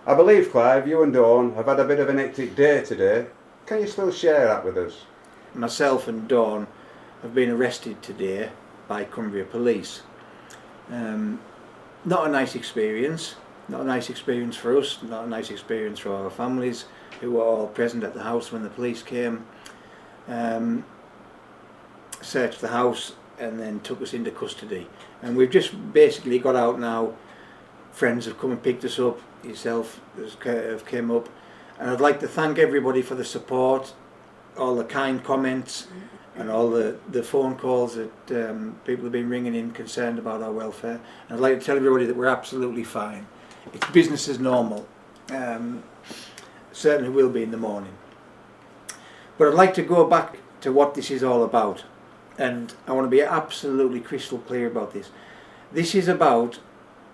I believe, Clive, you and Dawn have had a bit of an hectic day today. Can you still share that with us? Myself and Dawn have been arrested today by Cumbria police. Not a nice experience. Not a nice experience for us, not a nice experience for our families who were all present at the house when the police came, searched the house and then took us into custody. And we've just basically got out now. Friends have come and picked us up, yourself have came up, and I'd like to thank everybody for the support, all the kind comments and all the phone calls that people have been ringing in concerned about our welfare. And I'd like to tell everybody that we're absolutely fine. It's business as normal. Certainly will be in the morning. But I'd like to go back to what this is all about, and I want to be absolutely crystal clear about this. This is about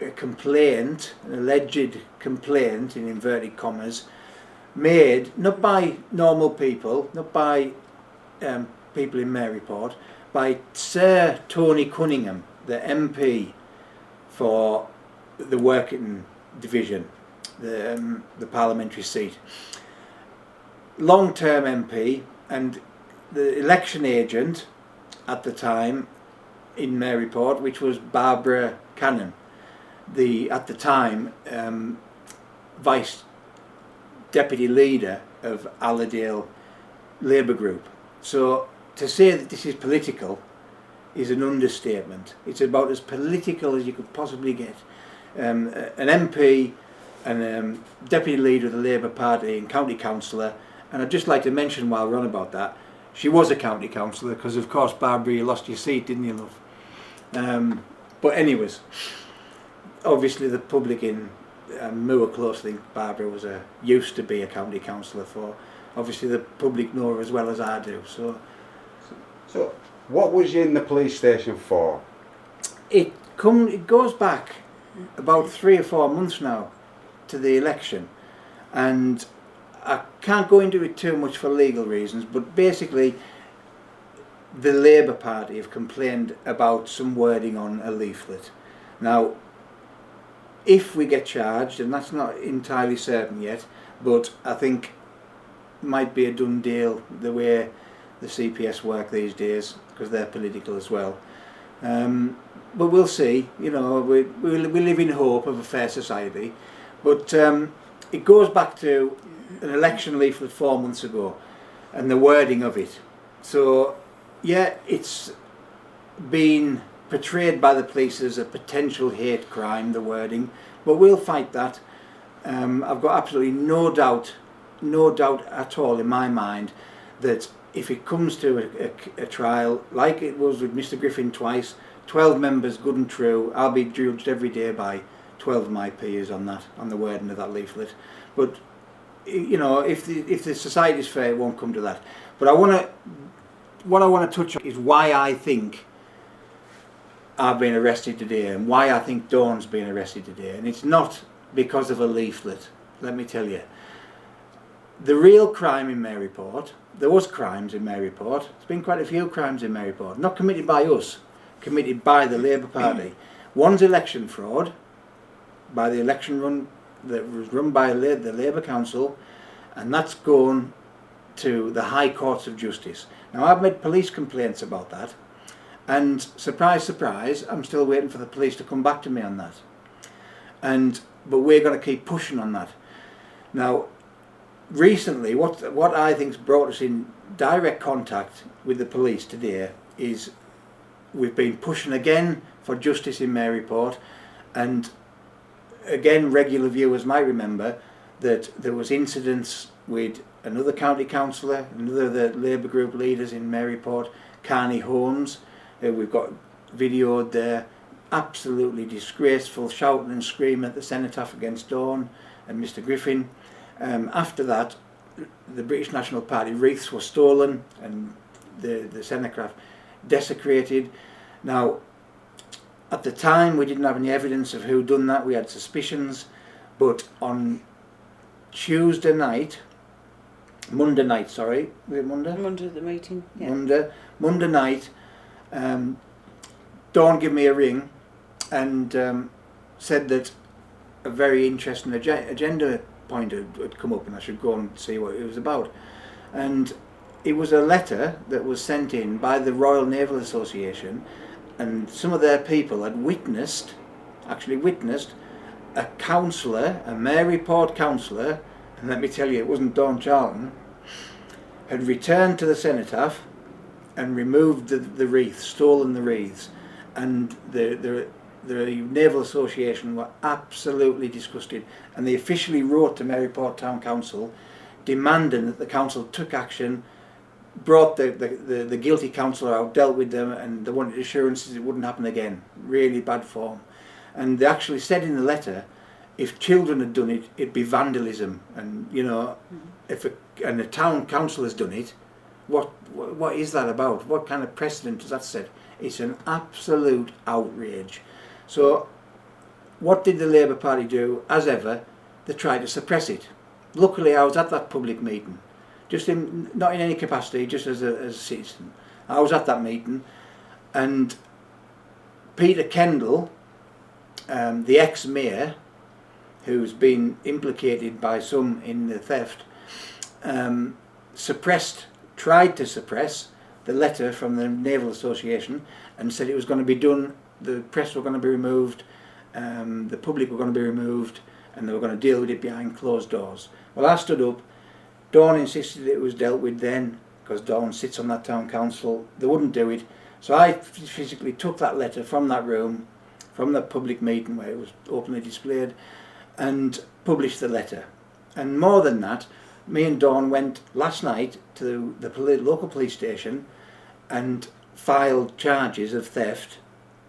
a complaint, an alleged complaint in inverted commas, made not by normal people, not by people in Maryport, by Sir Tony Cunningham, the MP for the Working Division, the parliamentary seat. Long-term MP and the election agent at the time in Maryport, which was Barbara Cannon, at the time vice deputy leader of Allerdale Labour Group. So to say that this is political is an understatement. It's about as political as you could possibly get. An MP and deputy leader of the Labour Party and county councillor, and I'd just like to mention while we're on about that, she was a county councillor because of course Barbara, you lost your seat, didn't you, love? But anyways, obviously the public in Moor Close think Barbara used to be a county councillor for. Obviously the public know her as well as I do. So what was you in the police station for? It goes back about 3 or 4 months now to the election, and I can't go into it too much for legal reasons, but basically the Labour Party have complained about some wording on a leaflet. Now, if we get charged, and that's not entirely certain yet, but I think might be a done deal the way the CPS work these days, because they're political as well. But we'll see. You know, we live in hope of a fair society. But it goes back to an election leaflet 4 months ago and the wording of it. So yeah, it's been portrayed by the police as a potential hate crime, the wording, but we'll fight that. I've got absolutely no doubt at all in my mind that if it comes to a trial like it was with Mr. Griffin twice, 12 members good and true, I'll be judged every day by 12 of my peers on that, on the wording of that leaflet. But you know, if the society's fair, it won't come to that. But what I want to touch on is why I think I've been arrested today and why I think Dawn's been arrested today. And it's not because of a leaflet, let me tell you. The real crime in Maryport, there was crimes in Maryport, there's been quite a few crimes in Maryport, not committed by us, committed by the Labour Party. One's election fraud, by the election run that was run by the Labour Council, and that's gone to the High Courts of Justice. Now I've made police complaints about that, and surprise surprise, I'm still waiting for the police to come back to me on that. But we're going to keep pushing on that. Now recently, what I think's brought us in direct contact with the police today is we've been pushing again for justice in Maryport, and again regular viewers might remember that there was incidents with another county councillor, another of the Labour group leaders in Maryport, Carney Holmes, who we've got videoed there, absolutely disgraceful, shouting and screaming at the cenotaph against Dawn and Mr. Griffin. After that, the British National Party wreaths were stolen and the cenotaph desecrated. Now, at the time we didn't have any evidence of who done that, we had suspicions, but on Monday night, sorry, was it Monday? Monday the meeting, yeah. Monday night, Dawn gave me a ring and said that a very interesting agenda point had come up, and I should go and see what it was about. And it was a letter that was sent in by the Royal Naval Association, and some of their people had actually witnessed a councillor, a Maryport councillor, and let me tell you, it wasn't Dawn Charlton, had returned to the cenotaph and removed the wreaths, stolen the wreaths, and the Naval Association were absolutely disgusted, and they officially wrote to Maryport Town Council demanding that the council took action, brought the guilty councillor out, dealt with them, and they wanted assurances it wouldn't happen again. Really bad form. And they actually said in the letter, if children had done it, it'd be vandalism, and you know, if a town council has done it, what is that about? What kind of precedent does that set? It's an absolute outrage. So what did the Labour Party do? As ever, they tried to suppress it. Luckily I was at that public meeting, not in any capacity, just as a citizen. I was at that meeting, and Peter Kendall, the ex-mayor, who's been implicated by some in the theft, tried to suppress the letter from the Naval Association and said it was going to be done, the press were going to be removed, the public were going to be removed, and they were going to deal with it behind closed doors. Well, I stood up. Dawn insisted it was dealt with then, because Dawn sits on that town council. They wouldn't do it. So I physically took that letter from that room, from that public meeting where it was openly displayed, and published the letter. And more than that, me and Dawn went last night to the local police station and filed charges of theft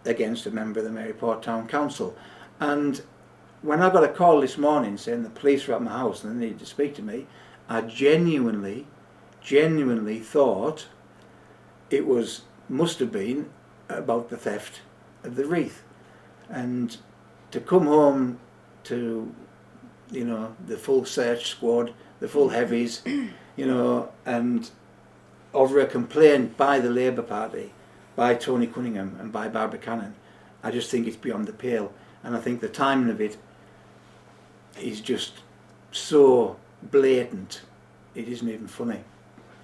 against a member of the Maryport Town Council. And when I got a call this morning saying the police were at my house and they needed to speak to me, I genuinely thought it must have been about the theft of the wreath. And to come home to, you know, the full search squad, the full heavies, you know, and over a complaint by the Labour Party, by Tony Cunningham and by Barbara Cannon, I just think it's beyond the pale. And I think the timing of it is just so blatant, it isn't even funny.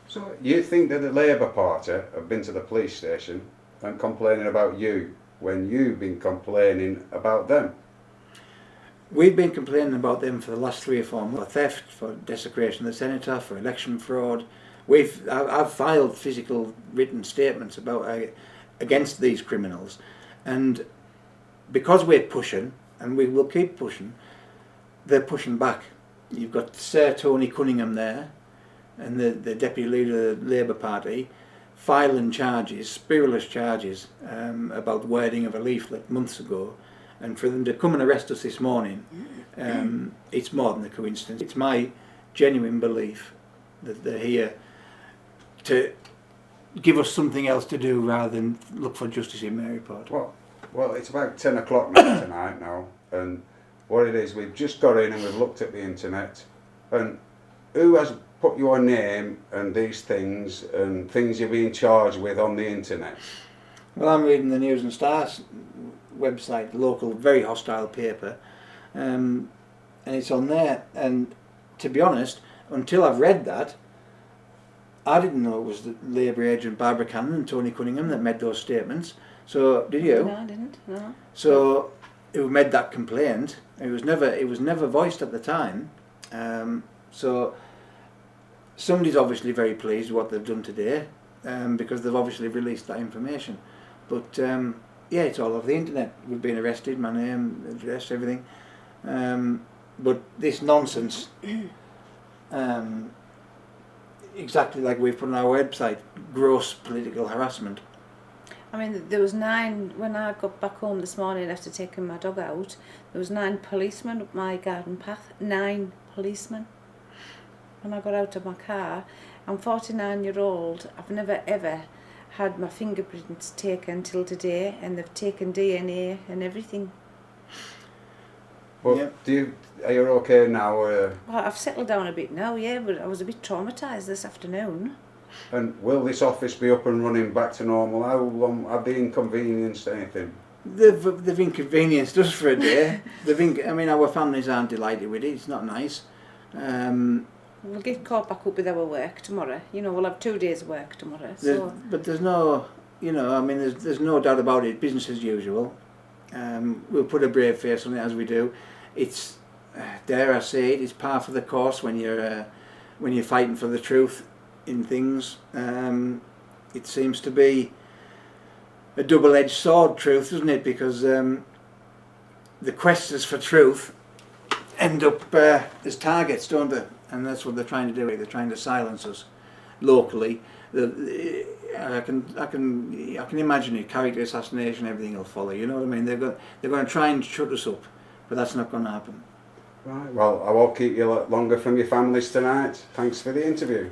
So you think that the Labour Party have been to the police station and complaining about you when you've been complaining about them? We've been complaining about them for the last 3 or 4 months, for theft, for desecration of the cenotaph, for election fraud. I've filed physical written statements against these criminals, and because we're pushing, and we will keep pushing, they're pushing back. You've got Sir Tony Cunningham there, and the deputy leader of the Labour Party, filing charges, spurious charges, about wording of a leaflet months ago. And for them to come and arrest us this morning, it's more than a coincidence. It's my genuine belief that they're here to give us something else to do rather than look for justice in Maryport. Well, it's about 10 o'clock now tonight now, and what it is, we've just got in and we've looked at the internet, and who has put your name and these things and things you're being charged with on the internet? Well, I'm reading the News and Stars website, the local, very hostile paper, and it's on there. And to be honest, until I've read that, I didn't know it was the Labour agent Barbara Cannon and Tony Cunningham that made those statements. So did you? No, I didn't. No. So who made that complaint? It was never voiced at the time. So somebody's obviously very pleased with what they've done today, because they've obviously released that information. But yeah, it's all over the internet. We've been arrested, my name, address, everything. But this nonsense, exactly like we've put on our website, gross political harassment. I mean, there was 9, when I got back home this morning after taking my dog out, there was 9 policemen up my garden path, 9 policemen. When I got out of my car, I'm 49-year-old, I've never ever had my fingerprints taken till today, and they've taken DNA and everything. Well, yeah. Are you okay now? Well, I've settled down a bit now, yeah, but I was a bit traumatised this afternoon. And will this office be up and running back to normal? How long have they inconvenienced anything? they've inconvenienced us for a day. I mean, our families aren't delighted with it. It's not nice. We'll get caught back up with our work tomorrow. You know, we'll have 2 days of work tomorrow. So. But there's no, you know, I mean, there's no doubt about it. Business as usual. We'll put a brave face on it as we do. It's, dare I say it, it's par for the course when you're fighting for the truth in things. It seems to be a double-edged sword, truth, doesn't it? Because the questers for truth end up as targets, don't they? And that's what they're trying to do. They're trying to silence us locally. I can imagine it. Character assassination, everything will follow. You know what I mean? They're going to try and shut us up, but that's not going to happen. Right. Well, I won't keep you longer from your families tonight. Thanks for the interview.